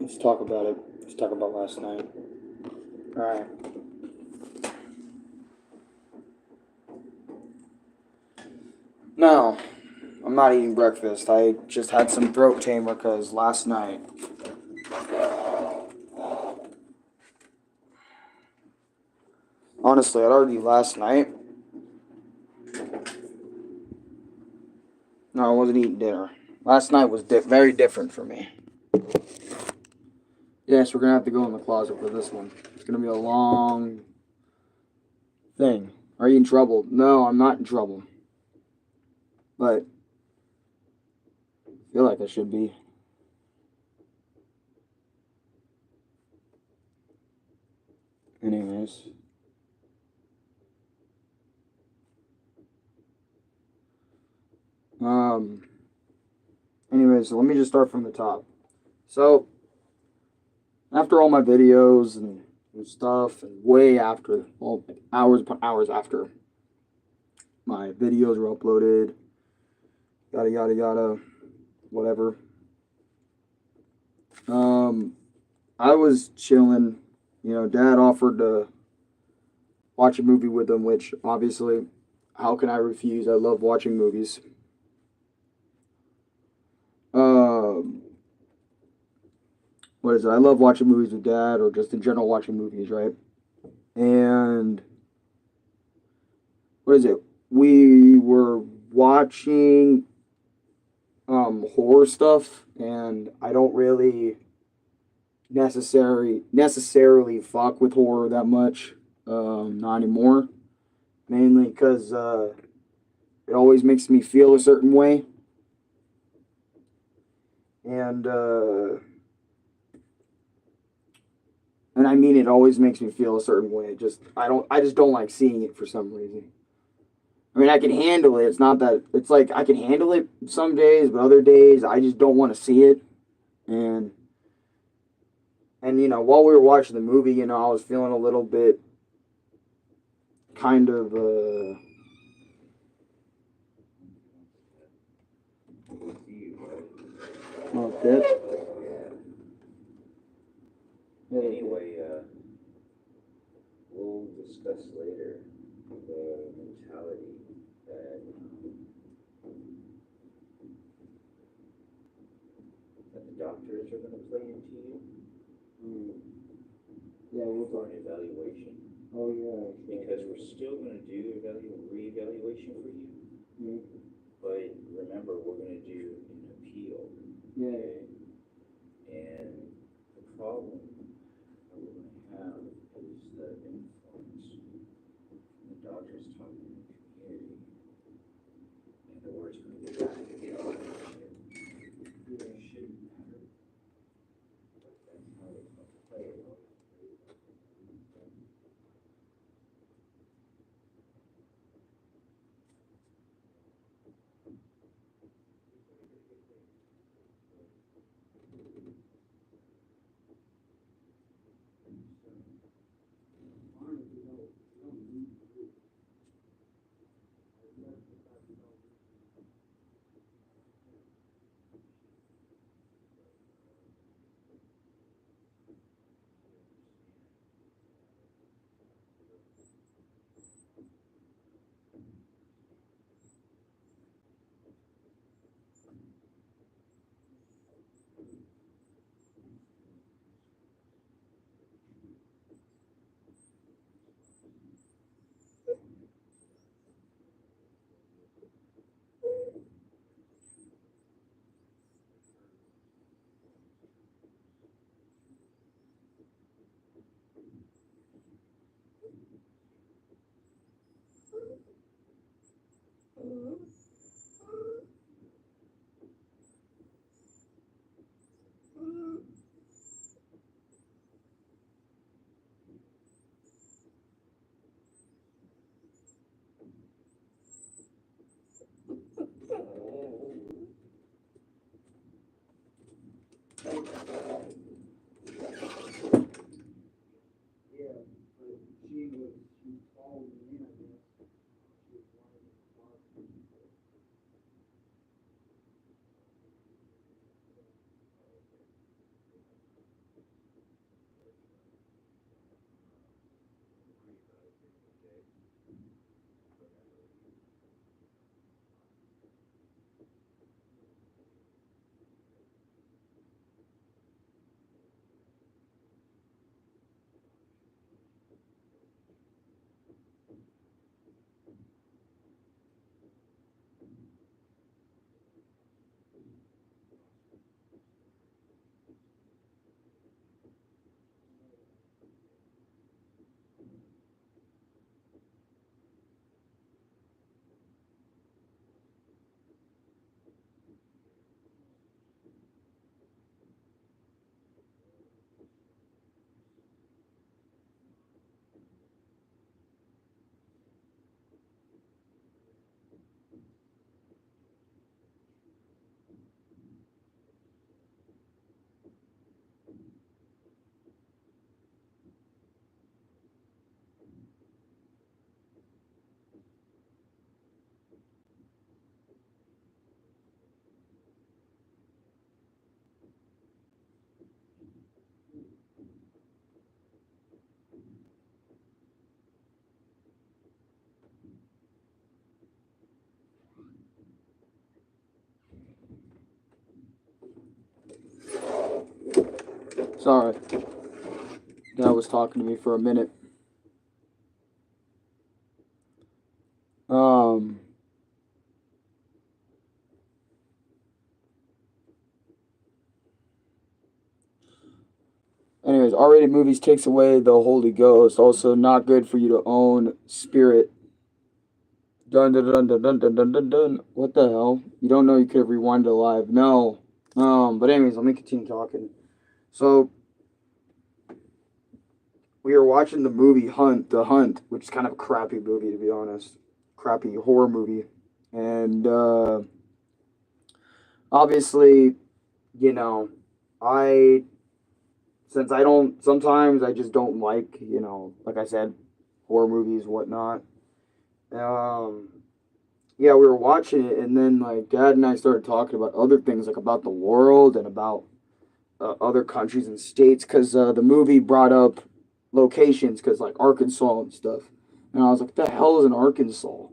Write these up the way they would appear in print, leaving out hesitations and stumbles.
Let's talk about it. Let's talk about last night. All right. No, I'm not eating breakfast. I just had some throat tamer because last night. Honestly, I'd already last night. No, I wasn't eating dinner. Last night was very different for me. Yes, we're gonna have to go in the closet for this one. It's gonna be a long thing. Are you in trouble? No, I'm not in trouble. But I feel like I should be. Anyways. Um. Anyways, so let me just start from the top. So, after all my videos and stuff, and way after, well, hours upon hours after my videos were uploaded, yada yada yada, whatever. I was chilling. You know, Dad offered to watch a movie with him, which obviously, how can I refuse? I love watching movies. Um, what is it? I love watching movies with Dad, or just in general watching movies, right? And what is it? We were watching horror stuff, and I don't really necessarily fuck with horror that much. Not anymore. Mainly because it always makes me feel a certain way, and I mean it always makes me feel a certain way. I just don't like seeing it for some reason. I mean, I can handle it. It's not that it's like I can handle it some days, but other days I just don't want to see it. And while we were watching the movie, I was feeling a little bit kind of okay. Anyway, we'll discuss later the mentality that the doctors are going to play into you. Yeah, we'll for talk. an evaluation. Oh yeah. Because we're still going to do reevaluation for you. Mm-hmm. But remember, we're going to do an appeal. Yeah. Okay? And the problem that we're going to have is the influence from the doctors talking in the community. And the word's going to get back to the audience. It shouldn't matter. But that's how it's going to play it. Sorry. Dad was talking to me for a minute. Um, Anyways, R-rated movies takes away the Holy Ghost. Also, not good for you to own spirit. Dun dun dun dun dun dun dun dun dun. What the hell? You don't know you could have rewinded live. No. But anyways, let me continue talking. So we were watching the movie The Hunt, which is kind of a crappy movie to be honest. Crappy horror movie. And obviously, you know, since I don't, sometimes I just don't like, like I said, horror movies, whatnot. Yeah, we were watching it, and then like Dad and I started talking about other things, like about the world and about other countries and states, because the movie brought up locations, because like Arkansas and stuff, and I was like, "What the hell is in Arkansas?"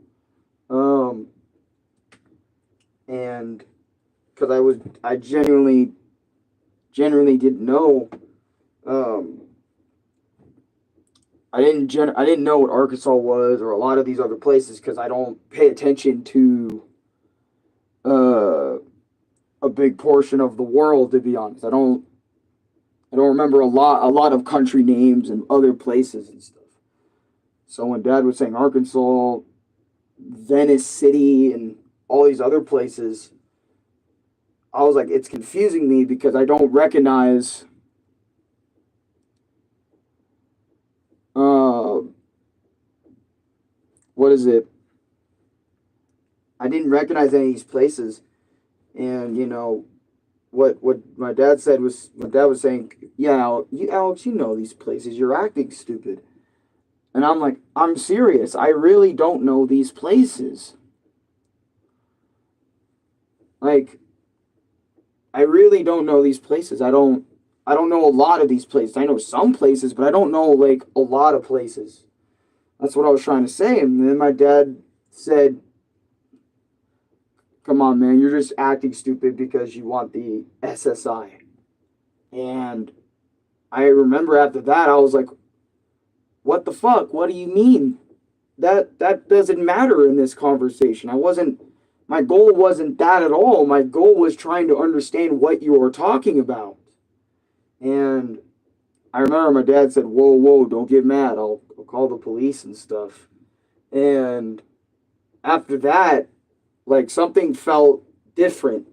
And because I genuinely didn't know. I didn't know what Arkansas was or a lot of these other places because I don't pay attention to a big portion of the world, to be honest. I don't remember a lot of country names and other places and stuff. So when Dad was saying Arkansas, Venice City, and all these other places, I was like, it's confusing me because I don't recognize what is it? I didn't recognize any of these places, and what my dad said was my dad was saying, yeah, Alex, you know these places. You're acting stupid, and I'm like, I'm serious. I really don't know these places. Like, I really don't know these places. I don't know a lot of these places. I know some places, but I don't know like a lot of places. That's what I was trying to say. And then my dad said, "Come on, man, you're just acting stupid because you want the SSI." And I remember after that, I was like, "What the fuck? What do you mean? That doesn't matter in this conversation. My goal wasn't that at all. My goal was trying to understand what you were talking about." And I remember my dad said, "Whoa, whoa, don't get mad. I'll call the police and stuff." And after that, like something felt different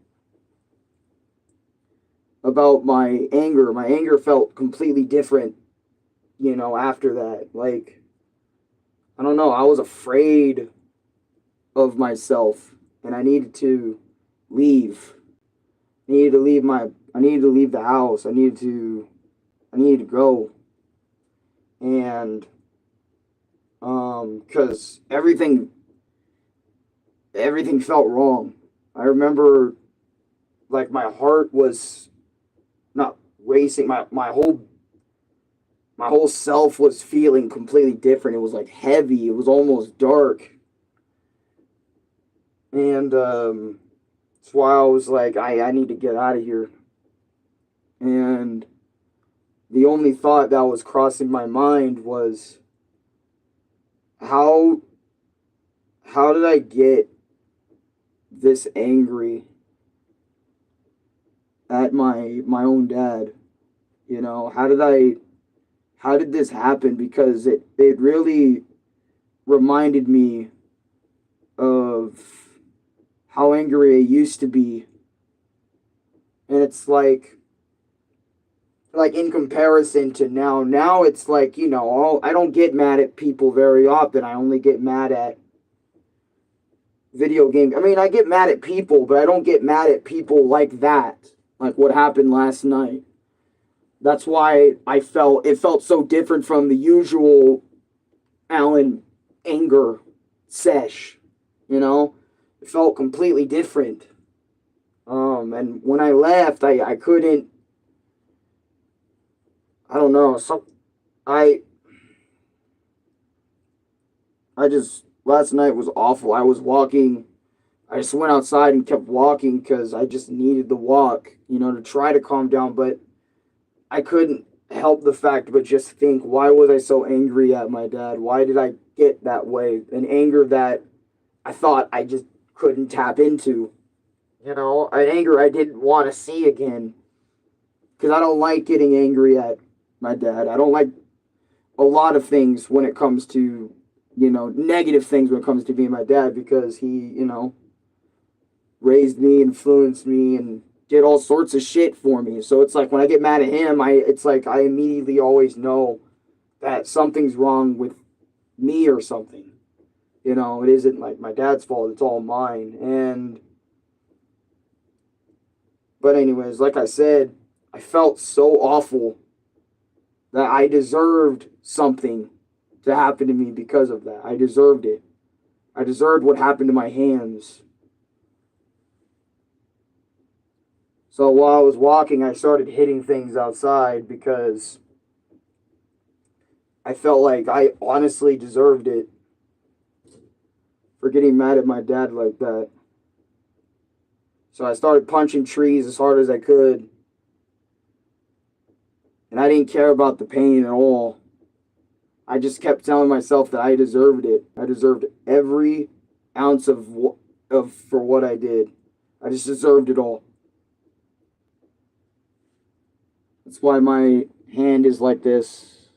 about my anger. My anger felt completely different, after that. Like, I don't know, I was afraid of myself and I needed to leave. I needed to leave the house. I needed to go. And cuz everything felt wrong. I remember like my heart was not racing. My whole self was feeling completely different. It was like heavy. It was almost dark. And that's why I was like, I need to get out of here. And the only thought that was crossing my mind was, how did I get this angry at my own dad? How did this happen? Because it really reminded me of how angry I used to be. And it's like in comparison to now it's like, I don't get mad at people very often. I only get mad at video games. I mean, I get mad at people, but I don't get mad at people like that, like what happened last night. That's why it felt so different from the usual Alan anger sesh, It felt completely different. And when I left, I couldn't, I don't know, I just, last night was awful. I just went outside and kept walking because I just needed the walk, to try to calm down, but I couldn't help the fact but just think, why was I so angry at my dad? Why did I get that way? An anger that I thought I just couldn't tap into. You know, an anger I didn't want to see again. Because I don't like getting angry at my dad. I don't like a lot of things when it comes to, negative things when it comes to being my dad, because he, raised me, influenced me, and did all sorts of shit for me. So it's like when I get mad at him, it's like I immediately always know that something's wrong with me or something. It isn't like my dad's fault, it's all mine. But anyways, like I said, I felt so awful that I deserved something to happen to me because of that. I deserved it. I deserved what happened to my hands. So while I was walking, I started hitting things outside because I felt like I honestly deserved it for getting mad at my dad like that. So I started punching trees as hard as I could. And I didn't care about the pain at all. I just kept telling myself that I deserved it. I deserved every ounce of for what I did. I just deserved it all. That's why my hand is like this.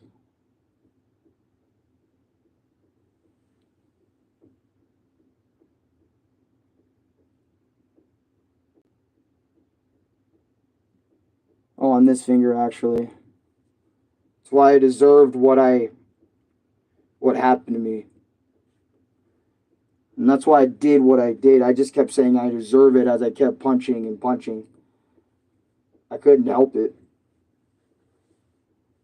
Oh, on this finger actually. That's why I deserved what happened to me. And that's why I did what I did. I just kept saying I deserve it as I kept punching and punching. I couldn't help it.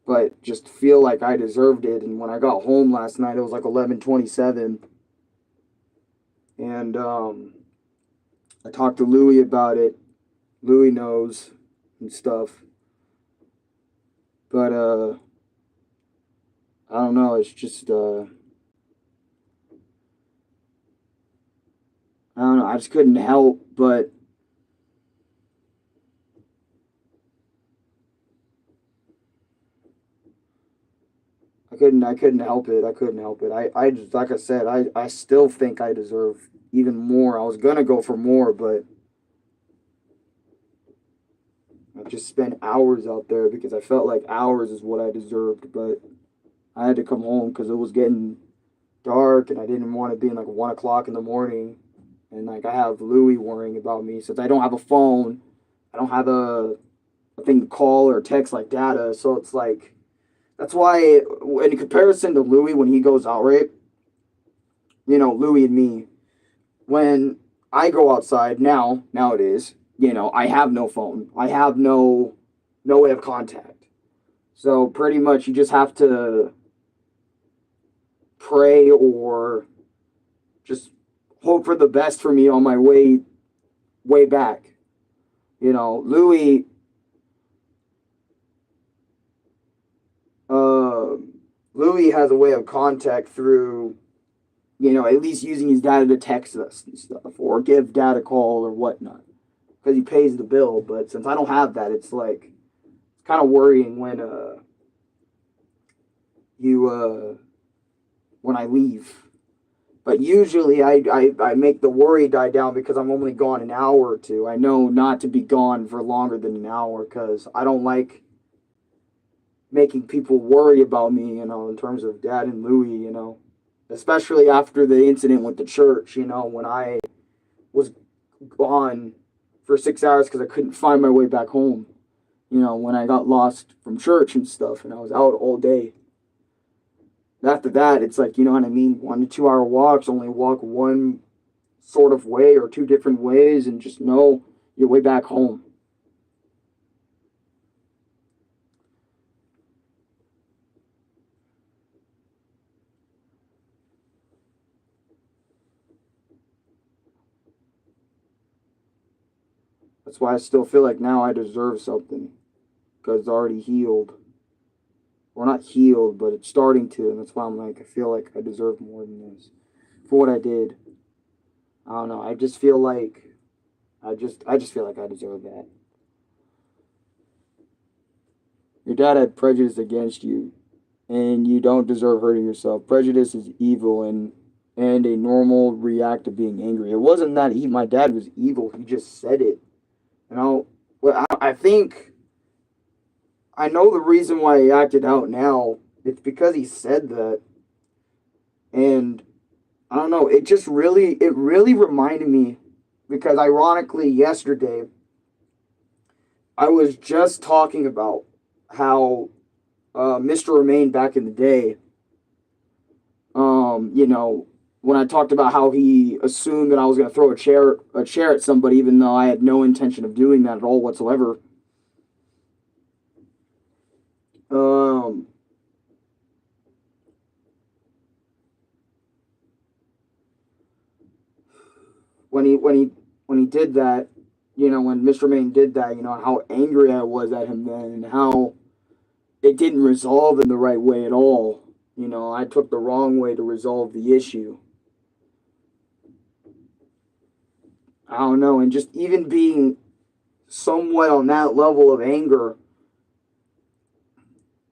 But just feel like I deserved it. And when I got home last night, it was like 11:27. And I talked to Louie about it. Louie knows and stuff. But I don't know, it's just I don't know, I just couldn't help but I couldn't help it. I couldn't help it. I just, like I said, I still think I deserve even more. I was gonna go for more, but I just spent hours out there because I felt like hours is what I deserved. But I had to come home because it was getting dark and I didn't want to be in like 1 o'clock in the morning. And like I have Louie worrying about me since I don't have a phone. I don't have a thing to call or text like data. So it's like that's why in comparison to Louie when he goes out, right? Louie and me, when I go outside nowadays, I have no phone. I have no way of contact. So pretty much you just have to pray or just hope for the best for me on my way back. Louis uh Louis has a way of contact through, at least using his data to text us and stuff or give dad a call or whatnot because he pays the bill. But since I don't have that, it's like it's kind of worrying when you when I leave. But usually I make the worry die down because I'm only gone an hour or two. I know not to be gone for longer than an hour because I don't like making people worry about me, in terms of dad and Louie, especially after the incident with the church, when I was gone for 6 hours because I couldn't find my way back home, when I got lost from church and stuff and I was out all day. After that, it's like, you know what I mean? 1 to 2 hour walks, only walk one sort of way or two different ways and just know your way back home. That's why I still feel like now I deserve something because it's already healed. Or not healed, but it's starting to, and that's why I'm like, I feel like I deserve more than this for what I did. I don't know. I just feel like I just feel like I deserve that. Your dad had prejudice against you, and you don't deserve hurting yourself. Prejudice is evil and a normal react to being angry. It wasn't that my dad was evil. He just said it. You know, well, I think I know the reason why he acted out now. It's because he said that, and I don't know. It really reminded me because ironically, yesterday I was just talking about how Mr. Remain back in the day, you know, when I talked about how he assumed that I was going to throw a chair at somebody, even though I had no intention of doing that at all whatsoever. Um, when he did that, you know, when Mr. Main did that, you know, how angry I was at him then, and how it didn't resolve in the right way at all. You know, I took the wrong way to resolve the issue. I don't know, and just even being somewhat on that level of anger,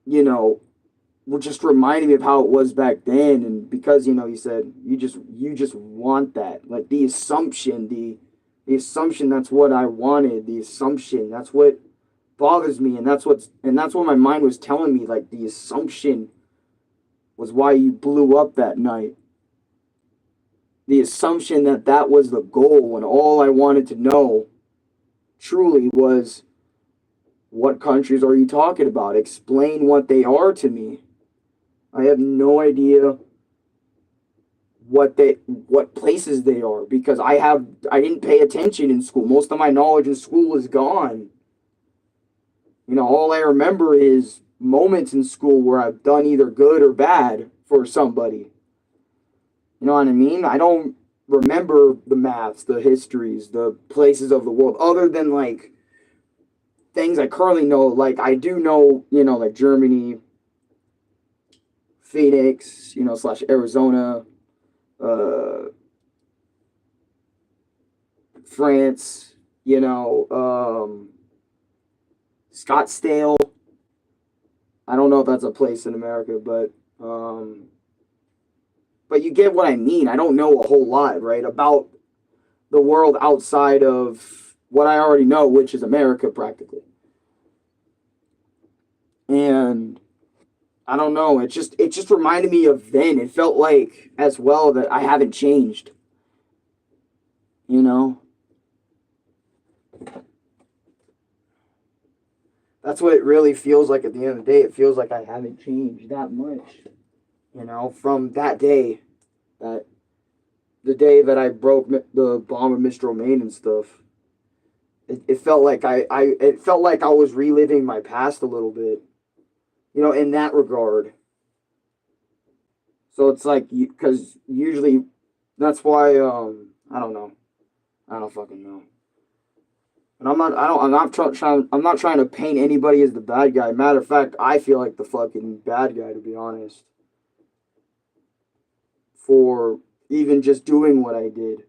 you know, were just reminding me of how it was back then. And because, you know, he said you just want that, like the assumption that's what I wanted, the assumption that's what bothers me, and that's what my mind was telling me, like the assumption was why you blew up that night. The assumption that that was the goal, when all I wanted to know truly was, what countries are you talking about? Explain what they are to me. I have no idea what places they are, because I didn't pay attention in school. Most of my knowledge in school is gone. You know, all I remember is moments in school where I've done either good or bad for somebody. You know what I mean? I don't remember the maths, the histories, the places of the world, other than like things I currently know. Like I do know, you know, like Germany, Phoenix, you know, slash Arizona, uh, France, you know, Scottsdale. I don't know if that's a place in America, but you get what I mean. I don't know a whole lot, right, about the world outside of what I already know, which is America practically. And I don't know. It just reminded me of then. It felt like as well that I haven't changed. You know, that's what it really feels like at the end of the day. It feels like I haven't changed that much. You know, from that day, that the day that I broke the bomb of Mr. Romaine and stuff. It felt like it felt like I was reliving my past a little bit. You know, in that regard. So it's like, because usually that's why I don't know. I don't fucking know. And I'm not trying to paint anybody as the bad guy. Matter of fact, I feel like the fucking bad guy, to be honest, for even just doing what I did.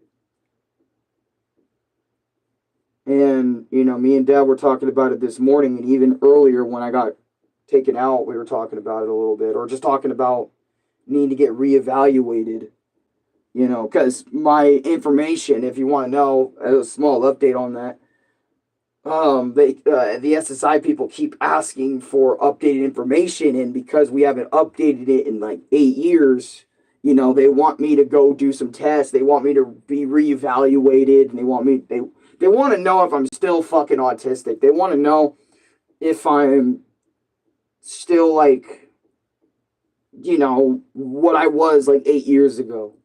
And you know, me and Dad were talking about it this morning, and even earlier when I got taken out, we were talking about it a little bit, or just talking about needing to get reevaluated. You know, because my information, if you want to know, a small update on that, the SSI people keep asking for updated information, and because we haven't updated it in like 8 years, you know, they want me to go do some tests. They want me to be reevaluated, and they want to know if I'm still fucking autistic. They want to know if I'm still like, you know, what I was like 8 years ago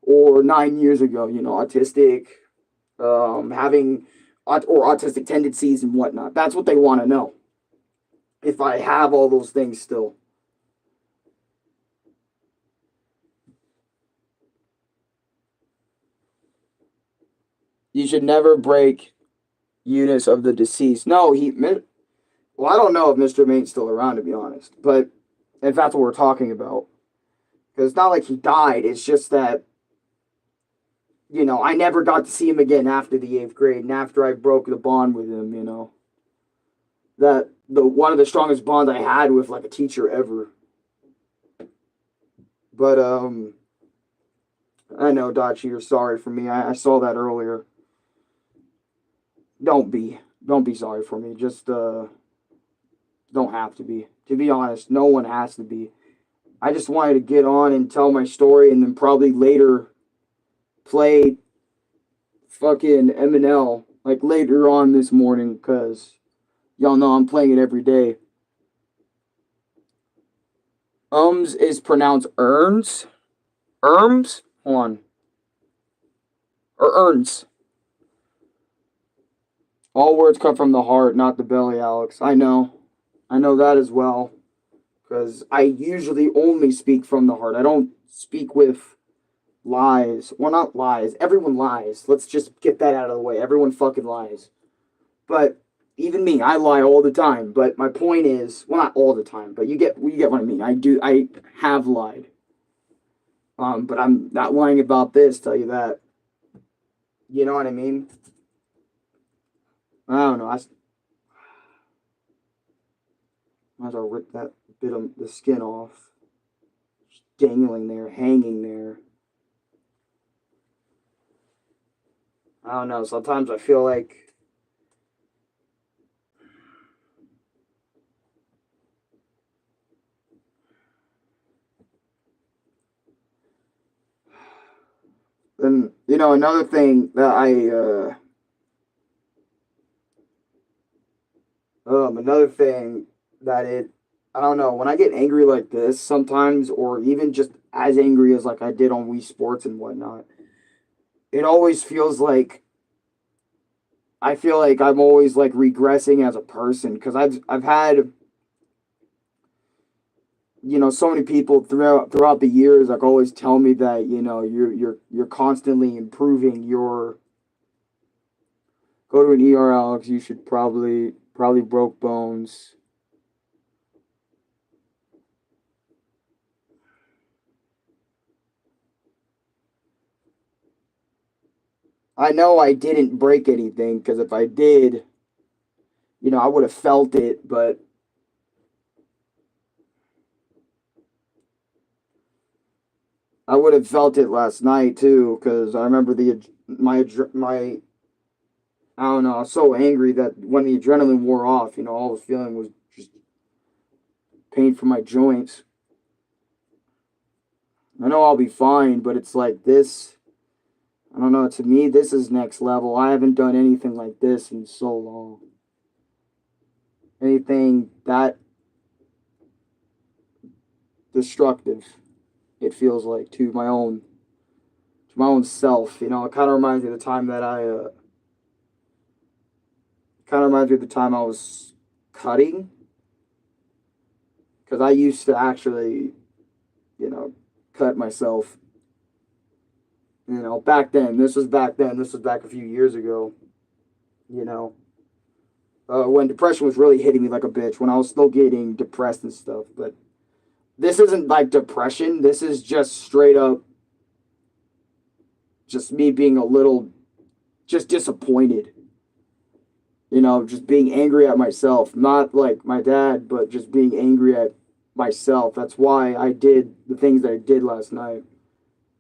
or 9 years ago. You know, autistic, having or autistic tendencies and whatnot. That's what they want to know. If I have all those things still. You should never break units of the deceased. No, well, I don't know if Mr. Main's still around, to be honest. But if that's what we're talking about. Because it's not like he died. It's just that, you know, I never got to see him again after the 8th grade and after I broke the bond with him, you know. That the one of the strongest bonds I had with like a teacher ever. But I know, Dachi, you're sorry for me. I saw that earlier. Don't be. Don't be sorry for me. Just don't have to be. To be honest, no one has to be. I just wanted to get on and tell my story and then probably later play fucking MNL like later on this morning because y'all know I'm playing it every day. Is pronounced earns. Erms? Hold on. Or earns. All words come from the heart, not the belly, Alex. I know. I know that as well. Because I usually only speak from the heart. I don't speak with lies. Well, not lies. Everyone lies. Let's just get that out of the way. Everyone fucking lies. But even me, I lie all the time. But my point is, well, not all the time, but you get what I mean. I have lied. But I'm not lying about this, tell you that. You know what I mean? I don't know. I might as well rip that bit of the skin off. Just dangling there, hanging there. I don't know. Sometimes I feel like and another thing that another thing that I don't know, when I get angry like this sometimes, or even just as angry as like I did on Wii Sports and whatnot, it always feels like I feel like I'm always like regressing as a person because I've had so many people throughout the years like always tell me that you're constantly improving. Your Go to an ER, Alex. You should probably broke bones. I know I didn't break anything because if I did, I would have felt it. But I would have felt it last night too because I remember my I don't know. I was so angry that when the adrenaline wore off, all I was feeling was just pain from my joints. I know I'll be fine, but it's like this. I don't know. To me, this is next level. I haven't done anything like this in so long. Anything that destructive, it feels like to my own self. It kind of reminds me of the time that kind of reminds me of the time I was cutting because I used to actually, you know, cut myself. Back then. This was back then. This was back a few years ago. You know, when depression was really hitting me like a bitch. When I was still getting depressed and stuff. But this isn't like depression. This is just straight up, just me being a little, just disappointed. Just being angry at myself. Not like my dad, but just being angry at myself. That's why I did the things that I did last night.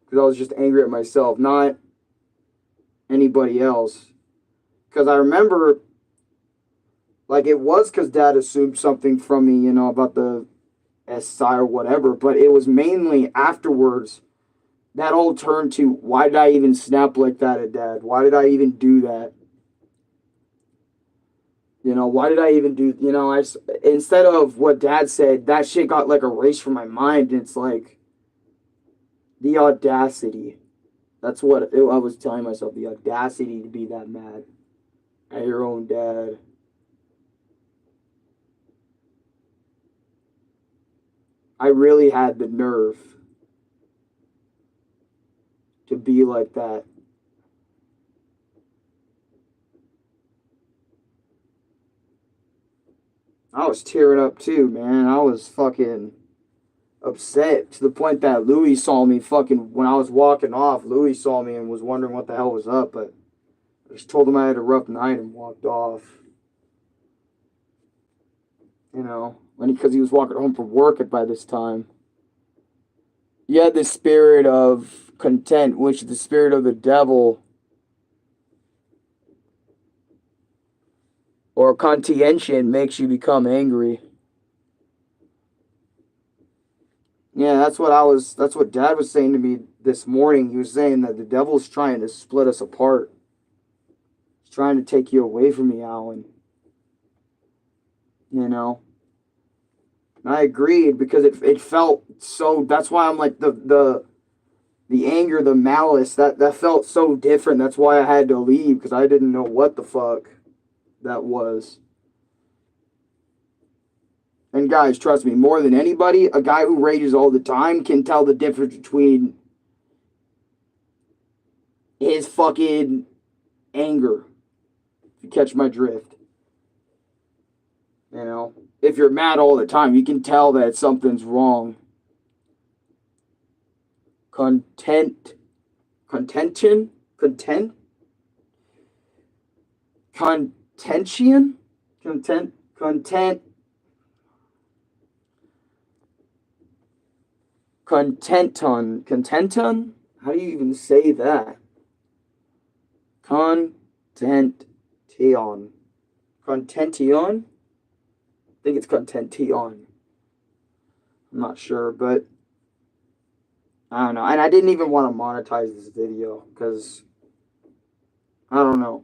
Because I was just angry at myself, not anybody else. Because I remember, like, it was because dad assumed something from me, about the SI or whatever, but it was mainly afterwards that all turned to why did I even snap like that at dad? Why did I even do that? Why did I even do, instead of what dad said, that shit got like erased from my mind. And it's like the audacity. That's what I was telling myself, the audacity to be that mad at your own dad. I really had the nerve to be like that. I was tearing up too, man. I was fucking upset to the point that Louis saw me fucking when I was walking off. Louis saw me and was wondering what the hell was up, but I just told him I had a rough night and walked off. you know, because he was walking home from work by this time. You had the spirit of content, which is the spirit of the devil, or contention makes you become angry. Yeah, that's what Dad was saying to me this morning. He was saying that the devil's trying to split us apart. He's trying to take you away from me, Alan. You know? And I agreed because it felt so. That's why I'm like the anger, the malice, that felt so different. That's why I had to leave, because I didn't know what the fuck that was. And guys, trust me, more than anybody, a guy who rages all the time can tell the difference between his fucking anger. If you catch my drift. You know? If you're mad all the time, you can tell that something's wrong. Contention? Contention? Content? Contention? Contenton? Contenton? How do you even say that? Contention. Contention? I think it's contention. I'm not sure, but I don't know. And I didn't even want to monetize this video because I don't know.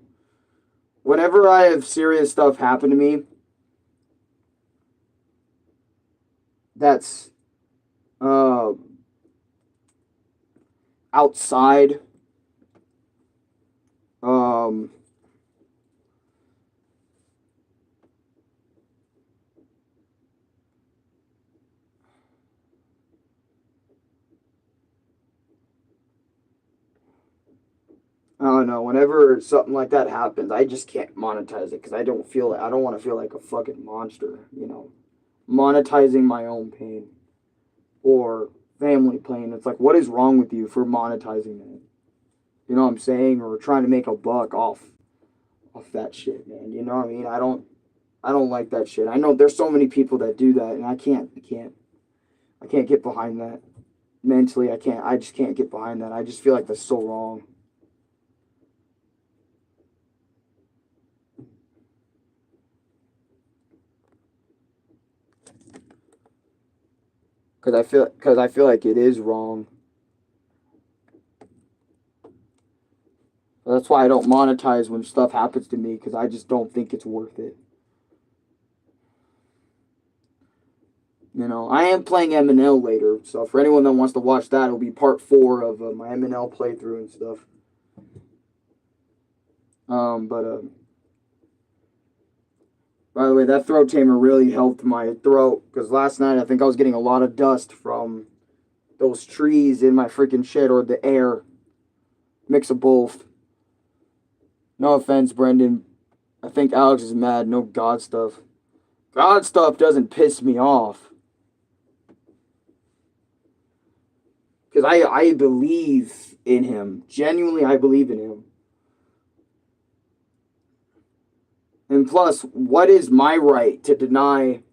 Whenever I have serious stuff happen to me, that's outside I don't know. Whenever something like that happens, I just can't monetize it because I don't want to feel like a fucking monster, you know, monetizing my own pain or family pain. It's like, what is wrong with you for monetizing that? You know what I'm saying? Or trying to make a buck off that shit, man. You know what I mean? I don't like that shit. I know there's so many people that do that, and I can't get behind that. Mentally, I just can't get behind that. I just feel like that's so wrong. Because I feel like it is wrong. That's why I don't monetize when stuff happens to me, because I just don't think it's worth it. You know, I am playing MNL later, so for anyone that wants to watch that, it'll be part 4 of my MNL playthrough and stuff. By the way, that throat tamer really helped my throat, because last night I think I was getting a lot of dust from those trees in my freaking shed, or the air. Mix of both. No offense, Brendan. I think Alex is mad. No God stuff. God stuff doesn't piss me off. Because I believe in him. Genuinely, I believe in him. And plus, what is my right to deny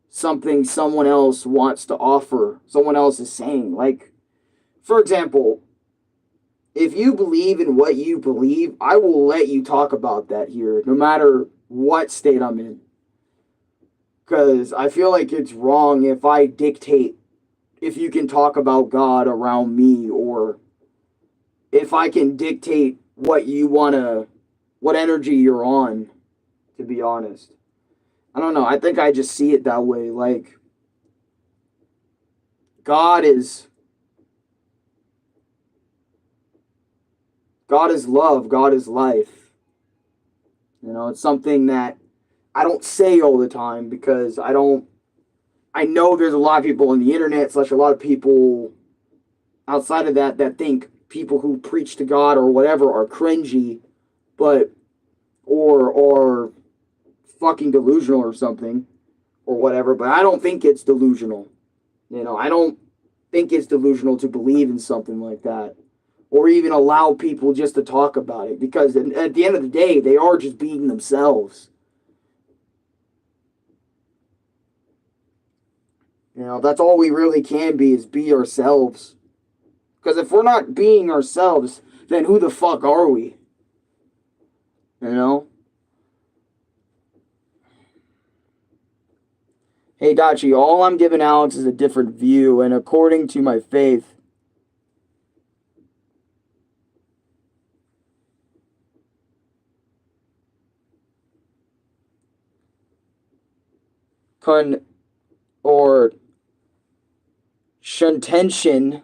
something someone else wants to offer, someone else is saying? Like, for example, if you believe in what you believe, I will let you talk about that here, no matter what state I'm in. Because I feel like it's wrong if I dictate if you can talk about God around me, or if I can dictate what energy you're on, to be honest. I don't know. I think I just see it that way. Like, God is love. God is life. You know, it's something that I don't say all the time, because I know there's a lot of people on the internet, / a lot of people outside of that think people who preach to God or whatever are cringy, or fucking delusional or something, or whatever. But I don't think it's delusional. You know, I don't think it's delusional to believe in something like that, or even allow people just to talk about it, because at the end of the day, they are just being themselves. You know, that's all we really can be, is be ourselves. Because if we're not being ourselves, then who the fuck are we? You know? Hey, Dachi, all I'm giving Alex is a different view, and according to my faith, or shuntension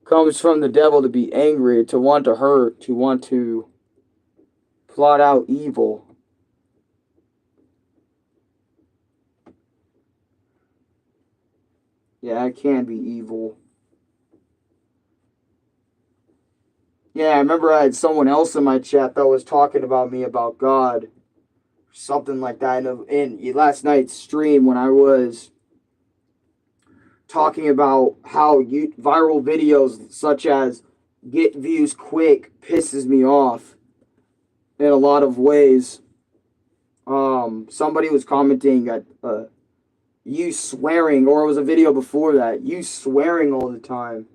comes from the devil, to be angry, to want to hurt, to want to plot out evil. Yeah, it can be evil. Yeah, I remember I had someone else in my chat that was talking about me about God. Something like that in last night's stream, when I was talking about how viral videos such as get views quick pisses me off in a lot of ways. Somebody was commenting at you swearing, or it was a video before that, you swearing all the time.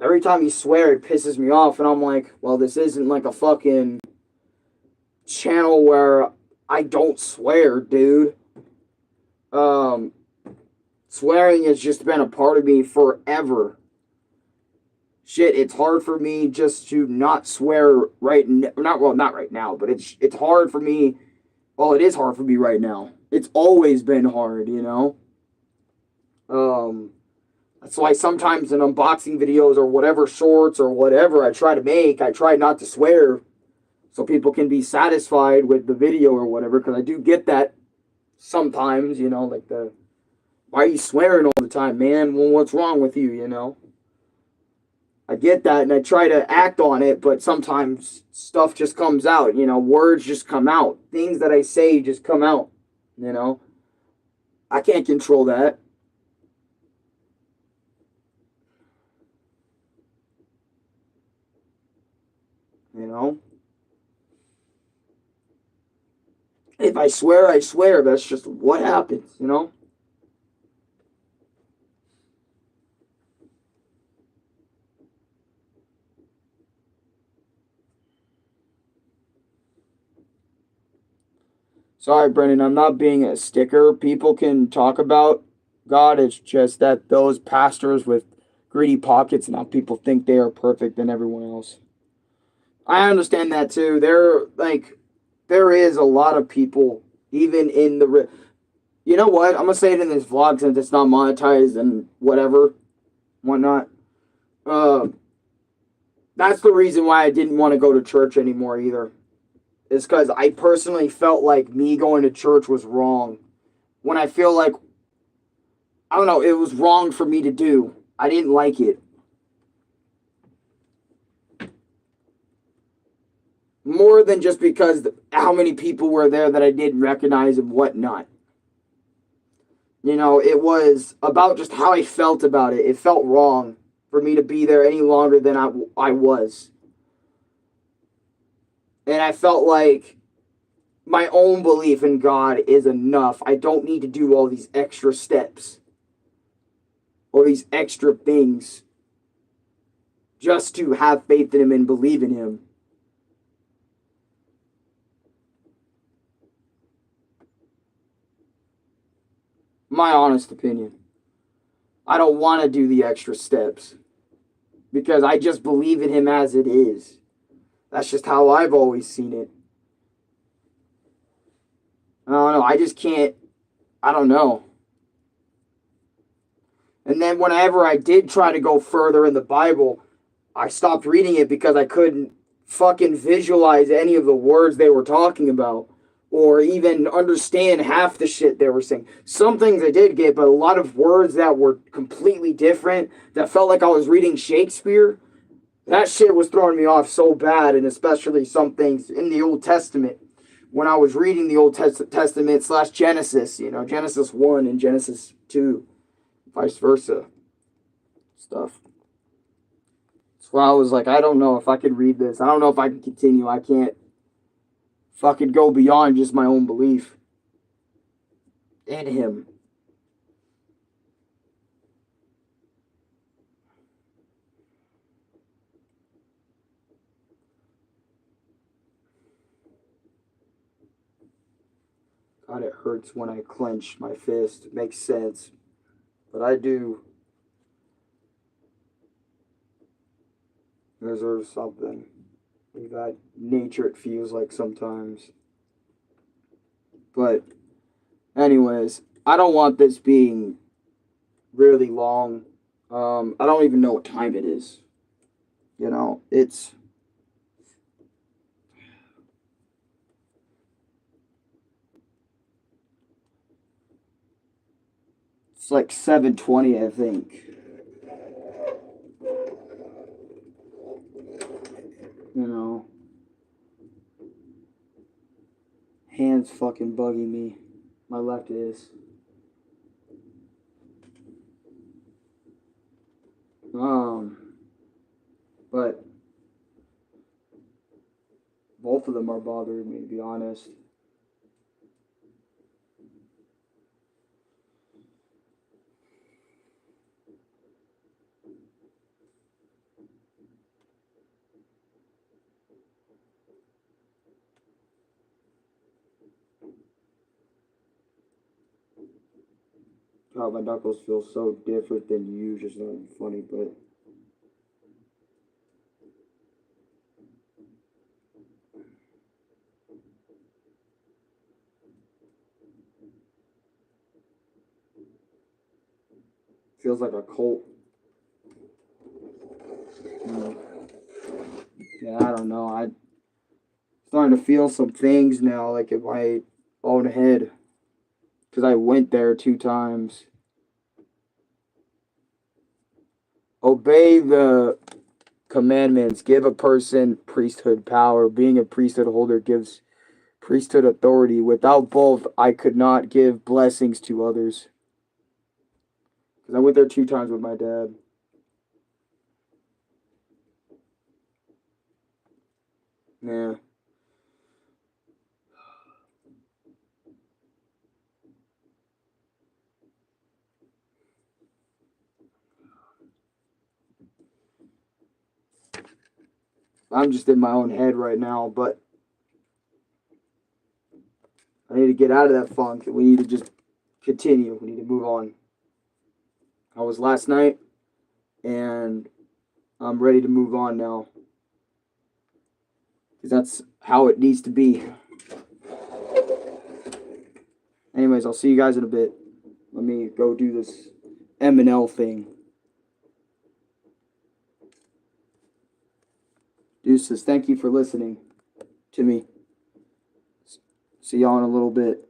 Every time you swear, it pisses me off, and I'm like, well, this isn't like a fucking channel where I don't swear, dude. Swearing has just been a part of me forever. Shit, it's hard for me just to not swear not right now, but it's hard for me. Well, it is hard for me right now. It's always been hard, you know. That's why sometimes in unboxing videos or whatever, shorts or whatever I try to make, I try not to swear, so people can be satisfied with the video or whatever, because I do get that sometimes, you know, like why are you swearing all the time, man? Well, what's wrong with you, you know? I get that, and I try to act on it, but sometimes stuff just comes out, you know, words just come out. Things that I say just come out, you know? I can't control that. You know? If I swear, I swear. That's just what happens, you know? Sorry, Brendan, I'm not being a sticker. People can talk about God. It's just that those pastors with greedy pockets, now people think they are perfect than everyone else. I understand that too. There is a lot of people, even in the... You know what? I'm going to say it in this vlog since it's not monetized and whatever, whatnot. That's the reason why I didn't want to go to church anymore either. Is because I personally felt like me going to church was wrong. When I feel like, I don't know, it was wrong for me to do. I didn't like it. More than just because how many people were there that I didn't recognize and whatnot. You know, it was about just how I felt about it. It felt wrong for me to be there any longer than I was. And I felt like my own belief in God is enough. I don't need to do all these extra steps or these extra things just to have faith in Him and believe in Him. My honest opinion. I don't want to do the extra steps because I just believe in Him as it is. That's just how I've always seen it. I don't know. I just can't. I don't know. And then whenever I did try to go further in the Bible, I stopped reading it because I couldn't fucking visualize any of the words they were talking about, or even understand half the shit they were saying. Some things I did get, but a lot of words that were completely different, that felt like I was reading Shakespeare, that shit was throwing me off so bad, and especially some things in the Old Testament. When I was reading the Old Testament / Genesis, you know, Genesis 1 and Genesis 2, vice versa stuff. So I was like, I don't know if I could read this. I don't know if I can continue. I can't fucking go beyond just my own belief in Him. hurts when I clench my fist. It makes sense. But I do deserve something. That nature, it feels like sometimes. But anyways, I don't want this being really long. I don't even know what time it is. You know, it's like 7:20, I think. You know, hands fucking bugging me. My left is. But both of them are bothering me, to be honest. God, my knuckles feel so different than you. Just not even funny, but feels like a colt. Yeah, I don't know. I'm starting to feel some things now, like in my own head, because I went there 2 times. Obey the commandments. Give a person priesthood power. Being a priesthood holder gives priesthood authority. Without both, I could not give blessings to others. Because I went there 2 times with my dad. Yeah. I'm just in my own head right now, but I need to get out of that funk. We need to just continue. We need to move on. I was last night, and I'm ready to move on now. Because that's how it needs to be. Anyways, I'll see you guys in a bit. Let me go do this M&L thing. Deuces, thank you for listening to me. See y'all in a little bit.